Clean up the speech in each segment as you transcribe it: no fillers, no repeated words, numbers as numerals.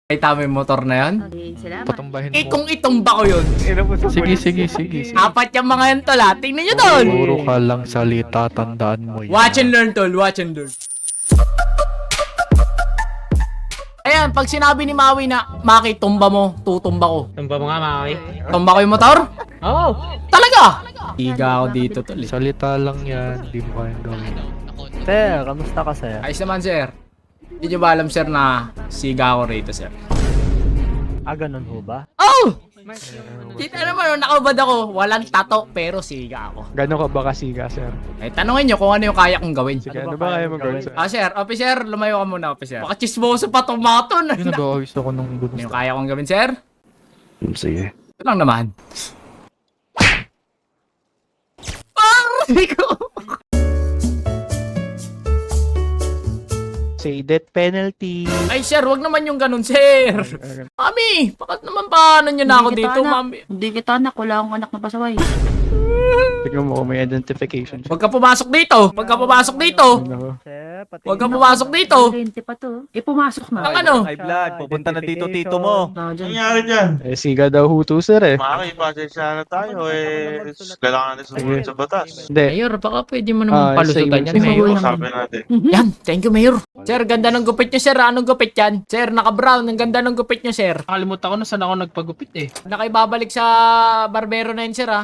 Ay, tama yung motor na yan. Okay, salamat. Patumbahin Eh, mo. kung itumba ko yun. Sige. Apat yung mga yan, tol, ha? Tingnan nyo, tol. Puro ka lang salita, tandaan mo yan. Watch and learn, tol. Watch and learn. Ayan, pag sinabi ni Maui na, Maki, tumba mo, tutumba ko. Tumba mo nga, Maki. Tumba ko yung motor? Oo. Talaga? Higa ako dito, tol. Salita lang yan, di mo kayang gawin. Sir, kamusta ka, sir? Ayos naman, sir. Hindi nyo ba alam, sir, na siga ako rito, sir? Ah, ganun ho ba? Oh! Kita naman, nakabad ako. Walang tato, pero siga ako. Gano'n ka ba kasiga, sir? Eh, tanungin nyo kung ano yung kaya kong gawin. Sige, ano ba kaya mong gawin, sir? Ah, sir, officer, lumayo ka muna, officer. Baka chismoso pa tomato na. Yun, nag-aawis ako nung Ano gusto. yung kaya kong gawin, sir? Sige. Ito lang naman. Aray ko! Say death penalty. Ay, sir, wag naman yung ganun, sir. Mami, bakit naman paano nyo na ako dito, mami? Hindi kita anak, wala akong anak na pasaway. Tignan mo kung may identification siya. Huwag ka pumasok dito. Huwag ka pumasok dito. Ano? Sir, pati... Huwag ka pumasok dito. Lente pa to. Eh, pumasok na. Ang ano? High blood, pupunta na dito tito mo. Tao dyan. Nangyari dyan? Eh, siga daw huto, sir eh. Makakipasensya na tayo eh. Kailangan natin sumunod sa batas. Hindi. Mayor, baka pwede mo naman palusutan yan, sige. Mayor. Sabi natin. Yan, thank you, Mayor. Sir, ganda ng gupit nyo, sir. Anong gupit yan? Sir, naka-brown. Ang ganda ng gupit nyo, sir. Nakalimutan ko na saan ako nagpagupit eh. Nakaibabalik sa barbero na yun, sir, ha?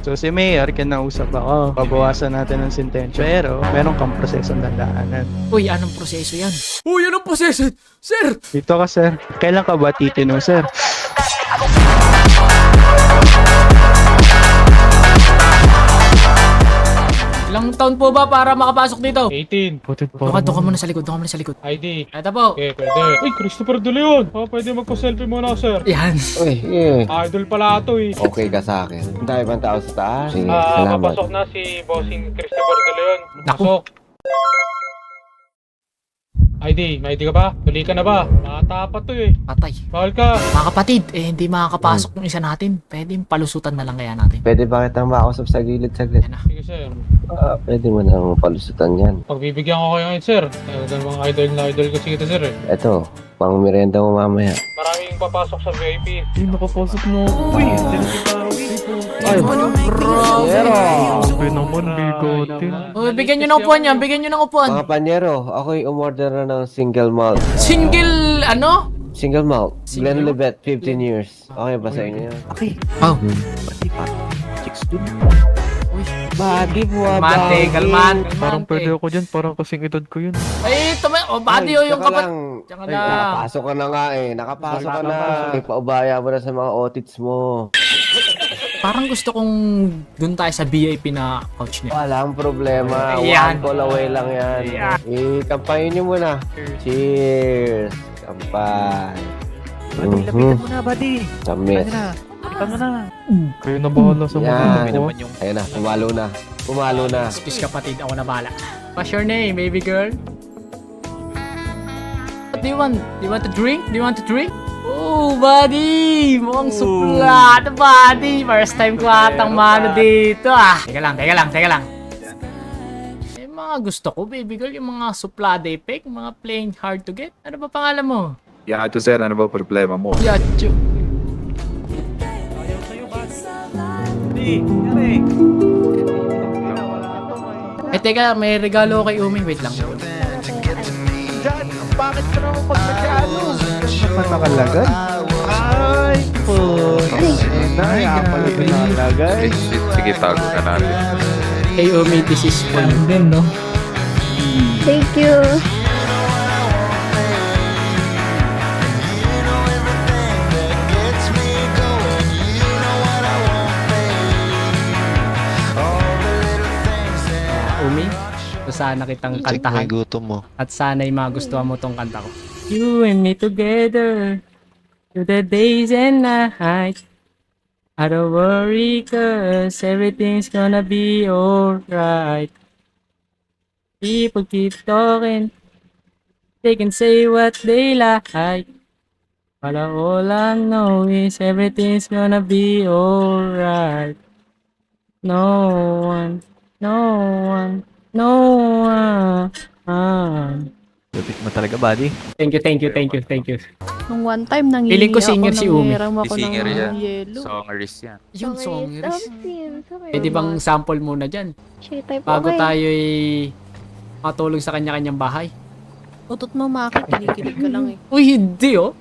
So si Mayor, kinausap ako. Pabawasan natin ng sentensya. Pero, meron kang prosesong dadaanan. Uy, anong proseso yan? Uy, anong proseso? Sir! Dito ka, sir. Kailan ka ba titino, sir? Ilang taon po ba para makapasok dito? 18. Putit pa. Doon ka muna sa likod, doon ka muna sa likod. ID. Ito po. Okay, pwede. Uy, Christopher De Leon. Pwede magpa-selfie muna, sir. Yan. Uy, Idol pala ito eh. okay ka sa akin. Ang dami bang tao sa taas? Sige, salamat. Papasok na si bossing Christopher De Leon. Naku. Pasok. ID, may ID ka ba? Tuli ka na ba? Bata pa to eh. Patay. Bawal ka. Mga kapatid, eh hindi makakapasok yung isa natin. Pwede palusutan na lang kaya natin. Pwede ba kitang makausap sa gilid saglit? Yan na. Sige, sir. Pwede mo nang palusutan yan. Pagbibigyan ko kayo ngayon, sir. Ito mga idol na idol ko sige sir eh. Eto, pang merienda mo mamaya. Maraming papasok sa VIP. Hindi nakapasok mo. Uy, Ay, grabe. okay naman, bigotin. Oh, bigyan nyo ng upuan yan, bigyan nyo ng upuan. Mga panyero, ako'y umorder na ng single malt. Single, ano? Single malt. Single Glenlivet, 15 years. Okay ba sa inyo? Okay. Oh. Pati pa. Chicks dun. Bagi buwa Kalmante, kalmante. Parang pwede ako dyan, parang kasing edad ko yun. Ay, oh, body oh, yung kapat. Tsaka na. Nakapasok ka na nga eh. Nakapasok ka na. Ipaubaya mo na sa mga otits mo. Parang gusto kong dun tayo sa VIP na couch niya. Walang problema. Ayan. One call away lang yan. I-kampayin nyo muna. Cheers! Kampay. Buddy, lapitan mo na, buddy. Tamis. Ano na? Lapitan mo na. Kayo na bahala sa mga Yan. ko. Ayun na, pumalo na. Pumalo na. Excuse kapatid, ako na bala. What's your name, baby girl? What do you want? Do you want to drink? Do you want to drink? Oh, buddy! Mukhang suplado, buddy! First time ko atang mano dito, ah! Teka lang. Eh, mga gusto ko, baby girl, yung mga suplado effect, mga plain hard to get. Ano ba pangalan mo? Yato sir, ano ba problema mo? Yacho. Eh, teka, may regalo kay Umi. Wait lang. Bakit ka naman pag nag-ano? Ba't nakalagay? Ay, po. Ay, pala pinalagay. Sige, tago na natin. Hey, Umi, this is for you din, no? Thank you. Umi, gusto sana kitang kantahan. gutom mo. At sana'y magustuhan mo tong kanta ko. You and me together through the days and nights. I don't worry cause everything's gonna be alright. People keep talking. They can say what they like. But all I know is everything's gonna be alright. No one, no one, no one. Lupit mo talaga, buddy. Thank you. Nung one time, nangingi Feeling ko singer ako, si Umi. nanghiram ako Si singer ng yan. yelo. Songeries yan. Yung songeries. Sorry. Pwede bang sample muna dyan? Share type Bago okay. tayo'y matulog sa kanya-kanyang bahay. Utot mo, Maki. Kinikilig ka lang eh. Uy, hindi oh.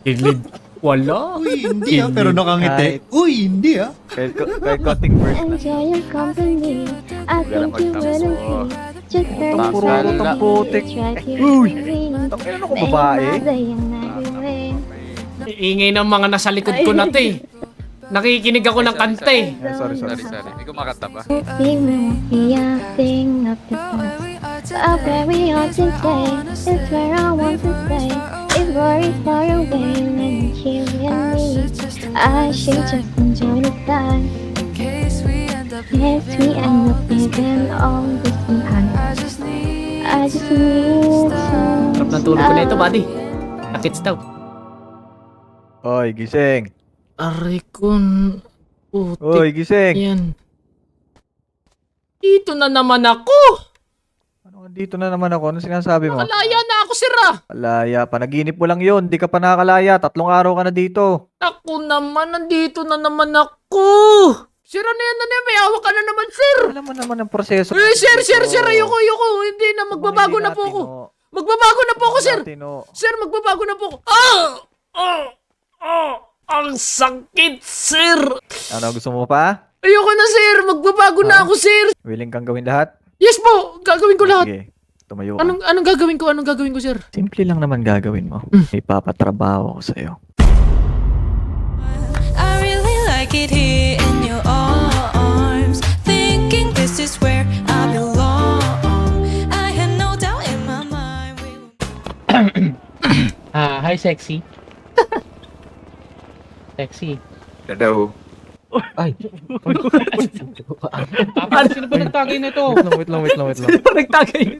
Kilid. Wala. Uy, hindi pero nakangiti. Uy, hindi Kahit cutting verse na. Enjoy your company. I think you wouldn't be. Just very Puro utang putik. Uy! Tangina ako babae. Ingay ng mga nasa likod ko na to eh. Nakikinig ako ng kanta eh. Sorry. Sorry. Hindi ko makanta ba? Up where we are today is where I want to stay. If worries far away, then you and me. I should just enjoy the time. Yes, we end up living all this behind. I just need Sarap ng tulog ko na ito, buddy. Nakits daw. Oy, gising. Aray ko. Oy, gising. Yan. Dito na naman ako. Ano, dito na naman ako. Ano sinasabi mo? Nakalaya na ako, sira. Kalaya. Panaginip mo lang yun. Di ka pa nakakalaya. 3 araw ka na dito. Ako naman, nandito na naman ako. Sira na yan, may hawak ka na naman, sir. Alam mo naman ang proseso. Sir, ayoko. Hindi na, magbabago na po ako. Magbabago na po ako, sir. Sir, magbabago na po ako. Ang sakit, sir. Ano, gusto mo pa? Ayoko na, sir. Magbabago na ako, sir. Willing kang gawin lahat? Yes po, gagawin ko lahat. Sige, tumayo ka. Anong gagawin ko? Anong gagawin ko, sir? Simple lang naman gagawin mo. Ipapatrabaho ko sa'yo. I really like it here in your arms. Thinking this is where I belong. I had no doubt in my mind. Hi, sexy. Sexy. Hello. Papa, sino ba nagtagay na ito? Wait lang. Nagtagay.